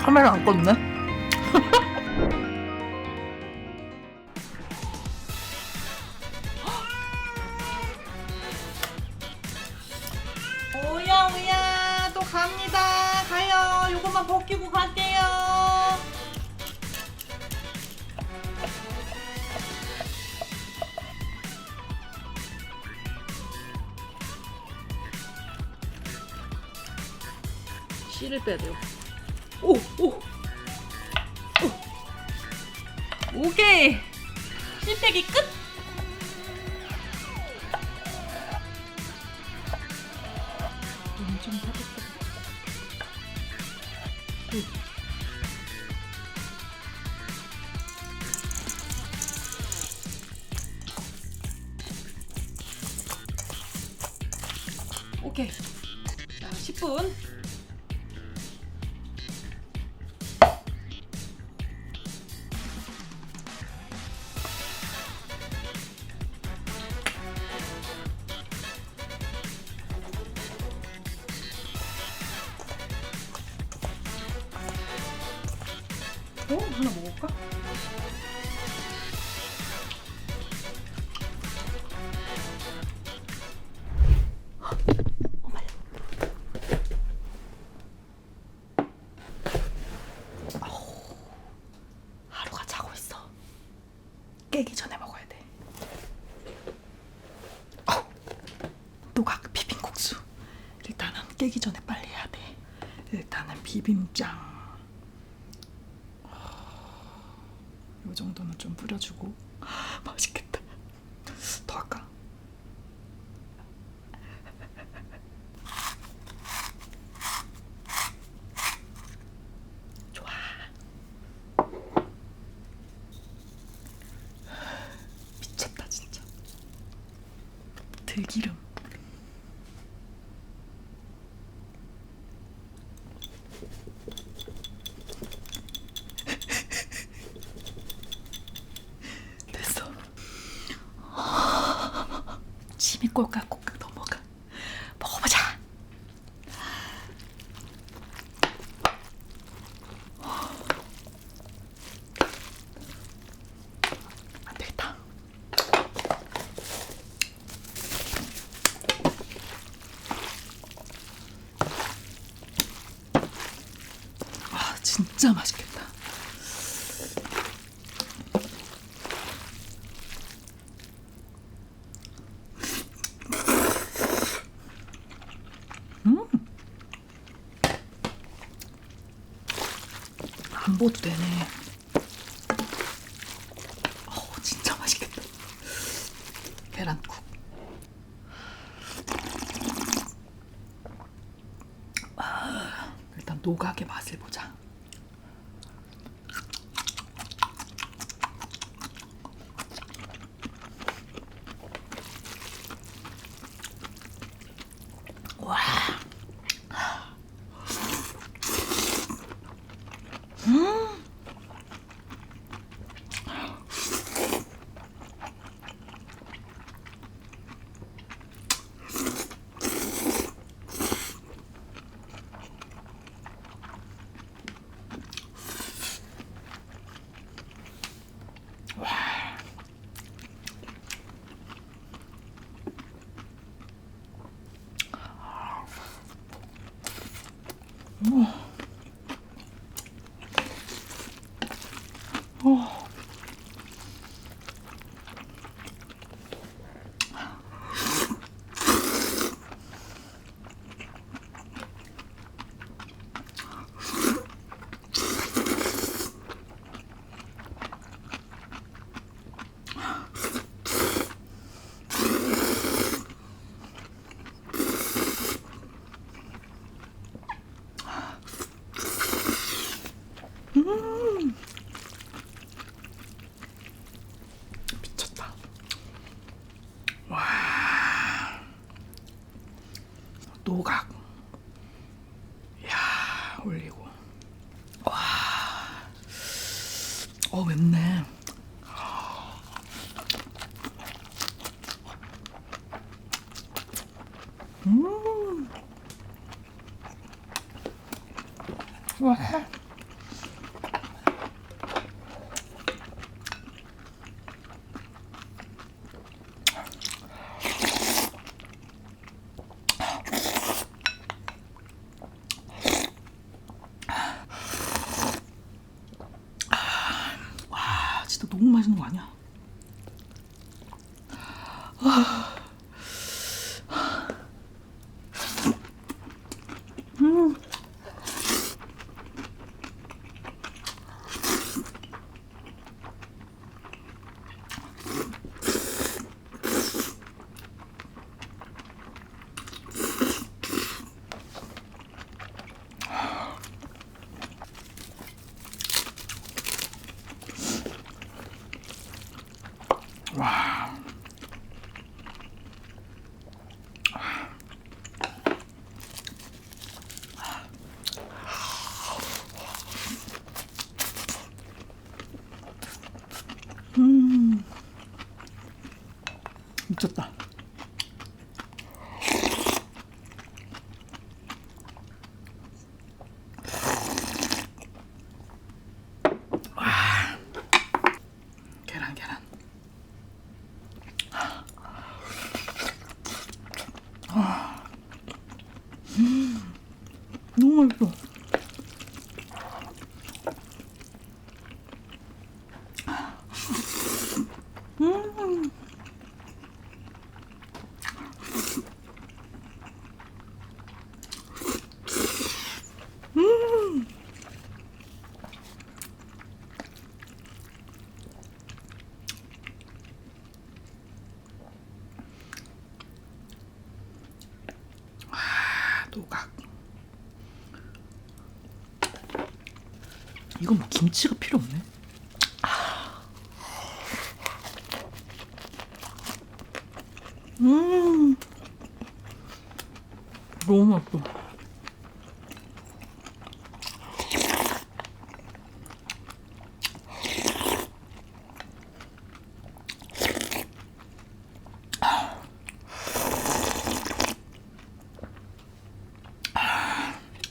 카메라 안 껐네? 오야 오야 또 갑니다. 가요. 요것만 벗기고 갈게요. 씨를 빼야 돼요. 오! 오케이. 실 빼기 끝. 엄청 따뜻해. 오케이. 자, 10분. 하나 먹을까? 하루가 자고 있어. 깨기 전에 먹어야 돼. 노각 비빔국수. 일단은 깨기 전에 빨리 해야 돼. 일단은 비빔장. 요 정도는 좀 뿌려주고. 맛있겠다. 더 할까? 좋아. 미쳤다 진짜. 들기름. 됐어. 침이 꼴깍꼴깍 넘어가. 먹어보자. 안 되겠다. 아 진짜 맛있겠다. 안 보도 되네. 진짜 맛있겠다. 계란국. 일단 노각의 맛을 보자. 와. 미쳤다. 와. 노각. 야, 올리고. 와. 맵네. 와. 너무 맛있는 거 아니야? 와. 미쳤다. 와. 계란. 너무 맛있어. 노각. 이건 뭐 김치가 필요 없네. 너무 맛있어.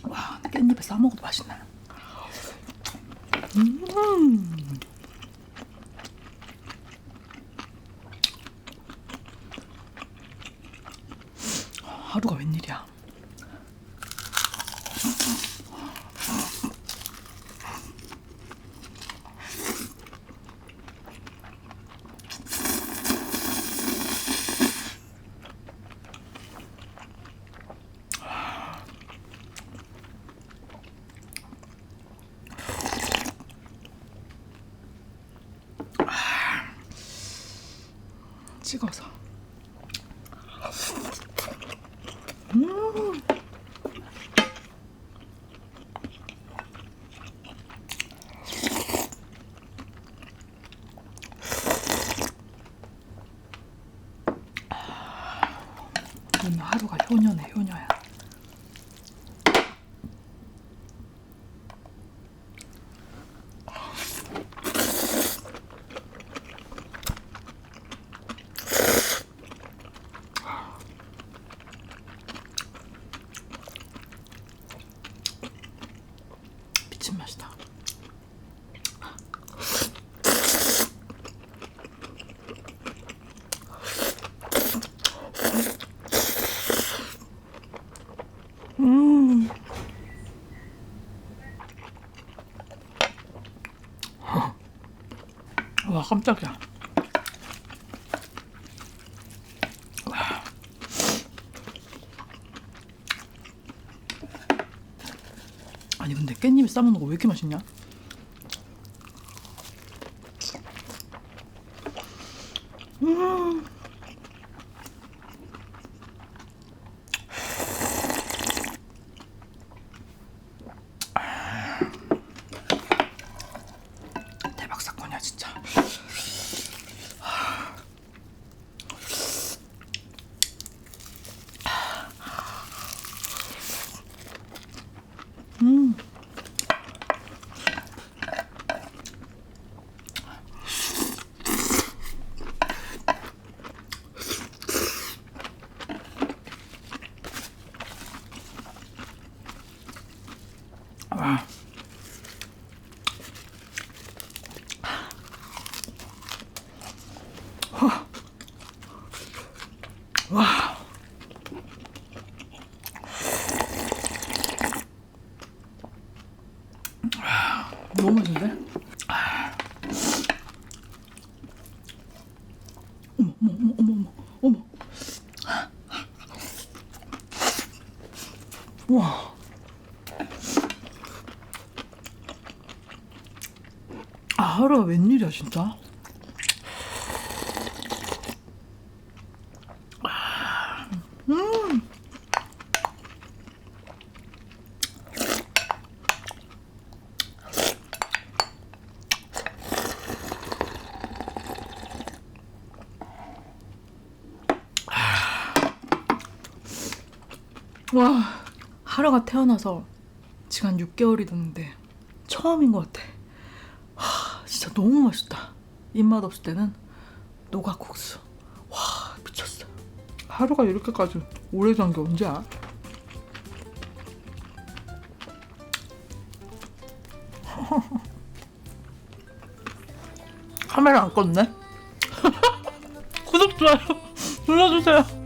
와, 깻잎에 싸 먹어도 맛있네. 하루가 웬일이야. 찍어서. 오늘 하루가 효녀네, 효녀야. 미친 맛이다. 와, 깜짝이야. 와. 아니 근데 깻잎에 싸먹는 거 왜 이렇게 맛있냐? 대박 사건이야 진짜. 와. 와. 너무 맛있는데? 하루가 웬일이야 진짜. 와, 하루가 태어나서 지금 한 6개월이 됐는데 처음인 것 같아. 진짜 너무 맛있다. 입맛 없을 때는 노각국수. 와, 미쳤어. 하루가 이렇게까지 오래 산 게 언제야? 카메라 안 껐네? 구독, 좋아요 눌러주세요.